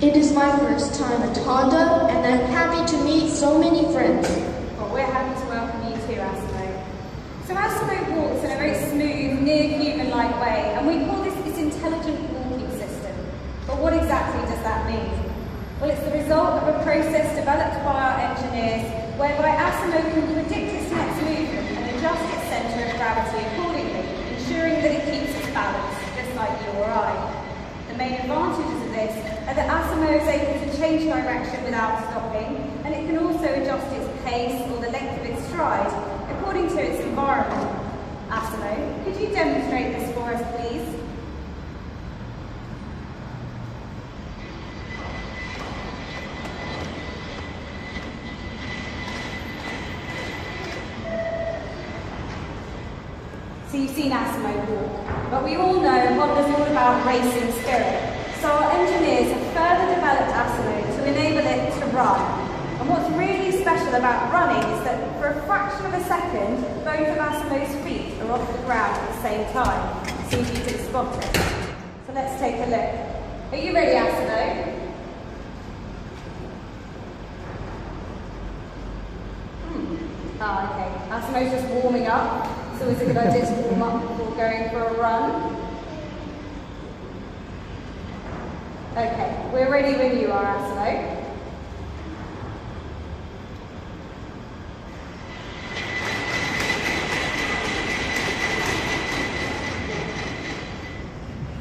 It is my first time at Honda, and I'm happy to meet so many friends. Well, we're happy to welcome you too, ASIMO. So ASIMO walks in a very smooth, near-human-like way, and we call this its intelligent walking system. But what exactly does that mean? Well, it's the result of a process developed by our engineers whereby ASIMO can predict its next movement and adjust its centre of gravity accordingly, ensuring that it keeps its balance, just like you or I. The main advantages of this are that ASIMO is able to change direction without stopping, and it can also adjust its pace or the length of its stride according to its environment. ASIMO, could you demonstrate this for us, please? So you've seen ASIMO walk, but we all know Honda's all about racing spirit. So our engineers have further developed ASIMO to enable it to run. And what's really special about running is that for a fraction of a second, both of ASIMO's feet are off the ground at the same time. See if you can spot it. So let's take a look. Are you ready, ASIMO? Okay. ASIMO's just warming up. It's always a good idea to warm up before going for a run. Okay, we're ready when you are, ASIMO.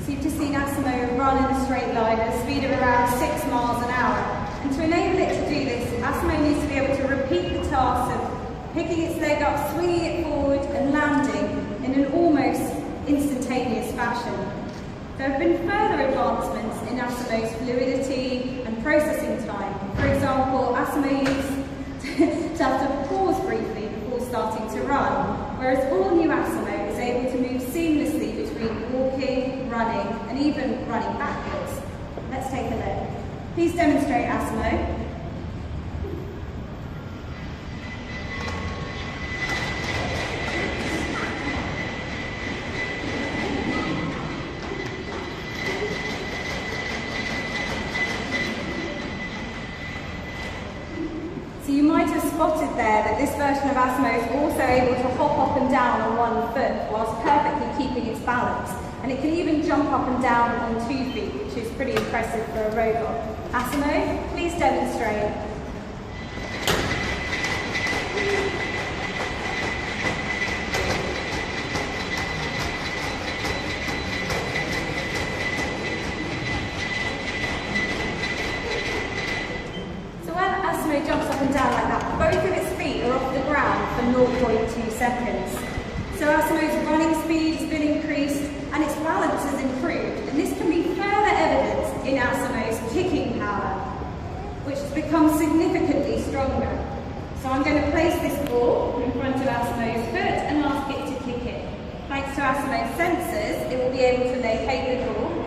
So you've just seen ASIMO run in a straight line at a speed of around 6 miles an hour. And to enable it to do this, ASIMO needs to be able to repeat the task of picking its leg up, swinging it forward and landing in an almost instantaneous fashion. There have been further advancements in ASIMO's fluidity and processing time. For example, ASIMO used to have to pause briefly before starting to run, whereas all new ASIMO is able to move seamlessly between walking, running and even running backwards. Let's take a look. Please demonstrate, ASIMO. So you might have spotted there that this version of ASIMO is also able to hop up and down on one foot whilst perfectly keeping its balance. And it can even jump up and down on 2 feet, which is pretty impressive for a robot. ASIMO, please demonstrate. ASIMO jumps up and down like that. Both of its feet are off the ground for 0.2 seconds. So ASIMO's running speed has been increased and its balance has improved. And this can be further evidenced in ASIMO's kicking power, which has become significantly stronger. So I'm going to place this ball in front of ASIMO's foot and ask it to kick it. Thanks to ASIMO's sensors, it will be able to locate the ball,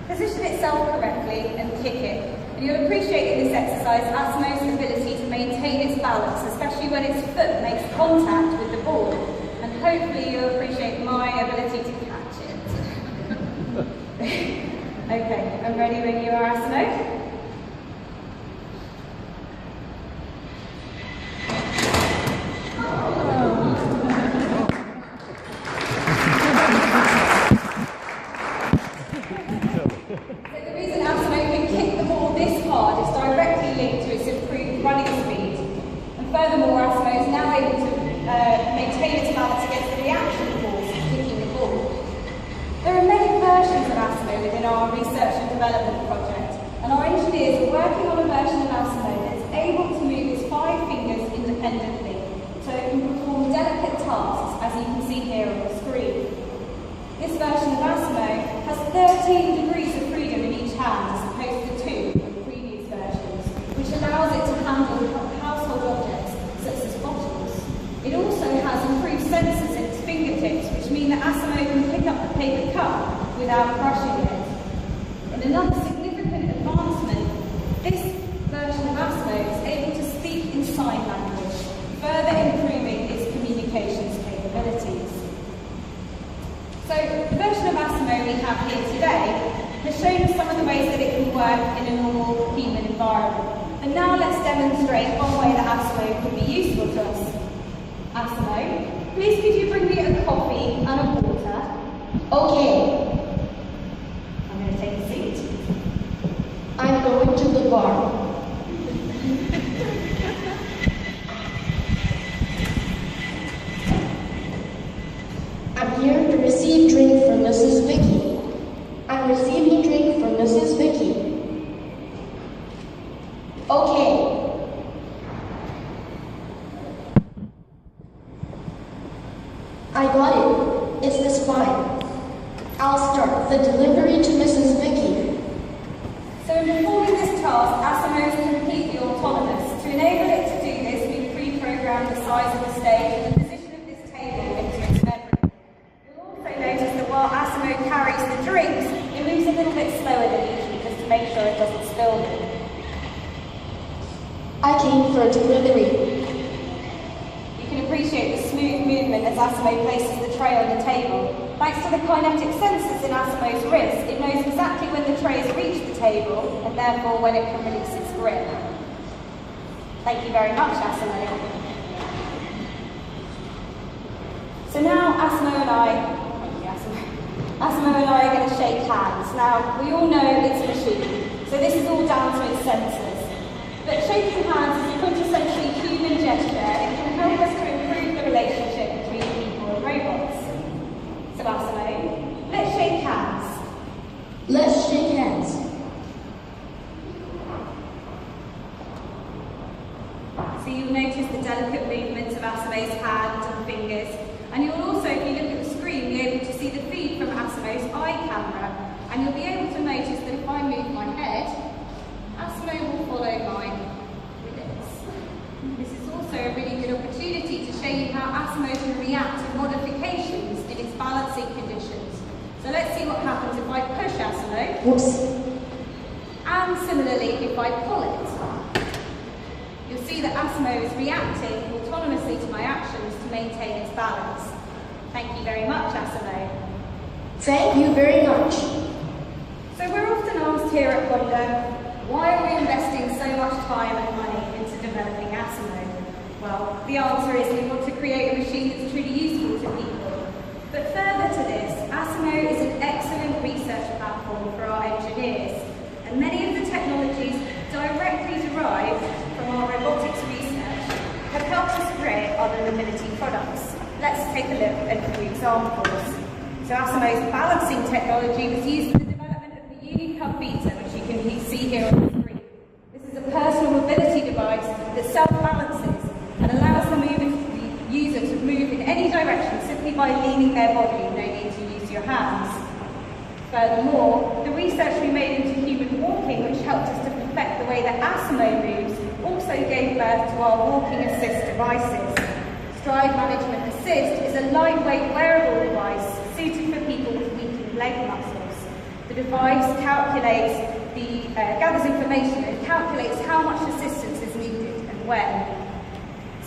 position itself correctly and kick it. And you'll appreciate in this exercise ASIMO's ability to maintain its balance, especially when its foot makes contact with the ball. And hopefully you'll appreciate my ability to catch it. Okay, I'm ready when you are, ASIMO. Furthermore, ASIMO is now able to maintain its balance against the reaction force of kicking the ball. There are many versions of ASIMO within our research and development project, and our engineers are working on a version of ASIMO that is able to move its 5 fingers independently, so it can perform delicate tasks, as you can see here on the screen. This version of ASIMO has 13 degrees of freedom in each hand, as opposed to 2 of the previous versions, which allows it to handle household objects such as bottles. It also has improved sensors at its fingertips, which mean that ASIMO can pick up the paper cup without crushing it. In another significant advancement, this version of ASIMO is able to speak in sign language, further improving its communications capabilities. So the version of ASIMO we have here today has shown us some of the ways that it can work in a normal human environment. And now let's demonstrate one way that ASIMO can be useful to us. ASIMO, please could you bring me a coffee and a water? Okay, I'm going to take a seat. I'm going to the bar. I'm here to receive drink from Mrs. Vicky. I'm receiving drink from Mrs. Vicky. Okay. I got it. Is this fine? I'll start the delivery to Mrs. Vicky. So in performing this task, ASIMO is completely autonomous. To enable it to do this, we've pre-programmed the size of the stage and the position of this table into its memory. You'll also notice that while ASIMO carries the drinks, it moves a little bit slower than usual just to make sure it doesn't spill them. I came for a delivery. You can appreciate the smooth movement as ASIMO places the tray on the table. Thanks to the kinetic sensors in ASIMO's wrist, it knows exactly when the tray has reached the table and therefore when it can release its grip. Thank you very much, ASIMO. So now ASIMO and I are going to shake hands. Now, we all know it's a machine, so this is all down to its sensors. But shaking hands is a quintessentially human gesture and it can help us to improve the relationship between people and robots. So ASIMO, let's shake hands. Let's shake hands. So you'll notice the delicate movements of ASIMO's hands and fingers, and you'll also, if you look at the screen, be able to see the feed from ASIMO's eye camera, and you'll be able to notice that if I move my head, ASIMO will follow mine with this. This is also a really good opportunity to show you how ASIMO can react to modifications in its balancing conditions. So let's see what happens if I push ASIMO. Whoops. And similarly, if I pull it. You'll see that ASIMO is reacting autonomously to my actions to maintain its balance. Thank you very much, ASIMO. Thank you very much. So we're often asked here at Wonder, why are we investing so much time and money into developing ASIMO? Well, the answer is we want to create a machine that's truly useful to people. But further to this, ASIMO is an excellent research platform for our engineers, and many of the technologies directly derived from our robotics research have helped us create other mobility products. Let's take a look at a few examples. So ASIMO's balancing technology was used for the development of the Unicub Beta, which you can see here on the screen. This is a personal mobility device that self-balances and allows the user to move in any direction simply by leaning their body, no need to use your hands. Furthermore, the research we made into human walking, which helped us to perfect the way that ASIMO moves, also gave birth to our walking assist devices. Stride Management Assist is a lightweight wearable device suited for people with weakened leg muscles. The device gathers information and calculates how much assistance is needed and when.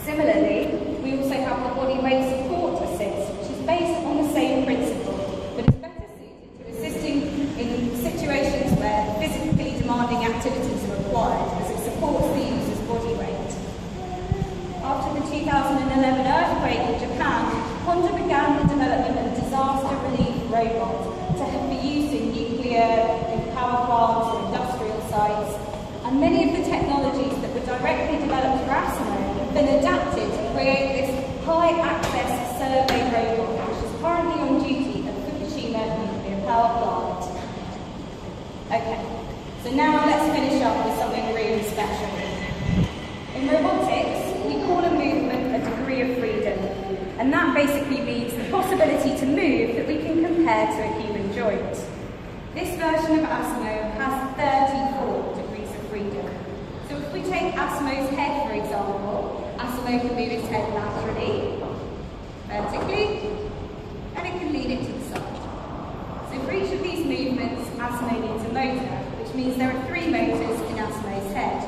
Similarly, we also have the body weight support assist, which is based on the same principle, but is better suited to assisting in situations where physically demanding activities are required, as it supports the user's body weight. After the 2011 earthquake in Japan, Honda began the development of a disaster relief robot to be used in nuclear, power plants, or industrial sites. And many of the technologies that were directly developed for ASIMO have been adapted to create this high-access survey robot, which is currently on duty at Fukushima nuclear power plant. Okay, so now let's finish up with something really special. In robotics, we call a movement a degree of freedom, and that basically means the possibility to move that we can compare to a human joint. This version of ASIMO has 34 degrees of freedom. So if we take ASIMO's head, for example, ASIMO can move its head laterally, vertically, and it can lean it to the side. So for each of these movements, ASIMO needs a motor, which means there are 3 motors in ASIMO's head.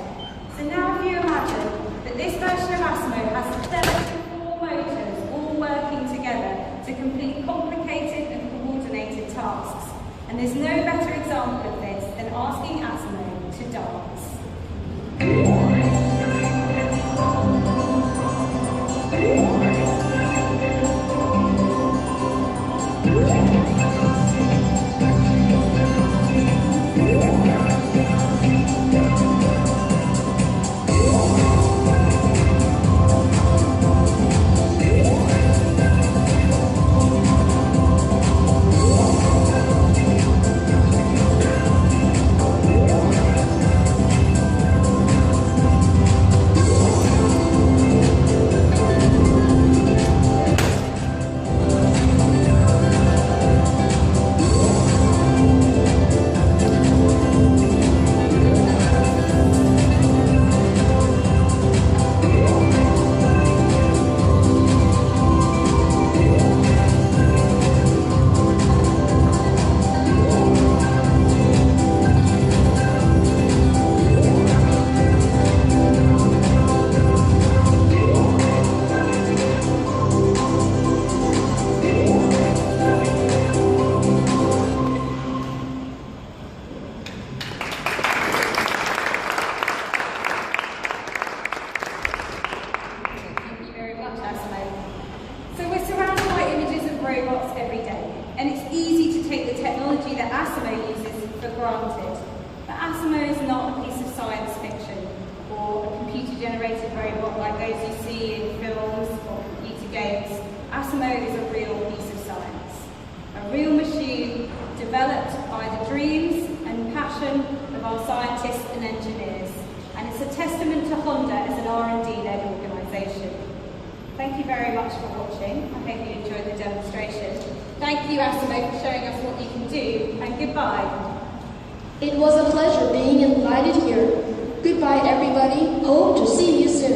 So now if you imagine that this version of ASIMO has 34 motors all working together to complete complicated and coordinated tasks. And And there's no better example of this than asking ASIMO to dance. So we're surrounded by images of robots every day, and it's easy to take the technology that ASIMO uses for granted. But ASIMO is not a piece of science fiction or a computer-generated robot like those you see in films or computer games. ASIMO is a real piece of science, a real machine developed by the dreams and passion of our scientists and engineers, and it's a testament to Honda as an R&D-led organisation. Thank you very much for watching. I hope you enjoyed the demonstration. Thank you, ASIMO, for showing us what you can do, and goodbye. It was a pleasure being invited here. Goodbye, everybody. Hope to see you soon.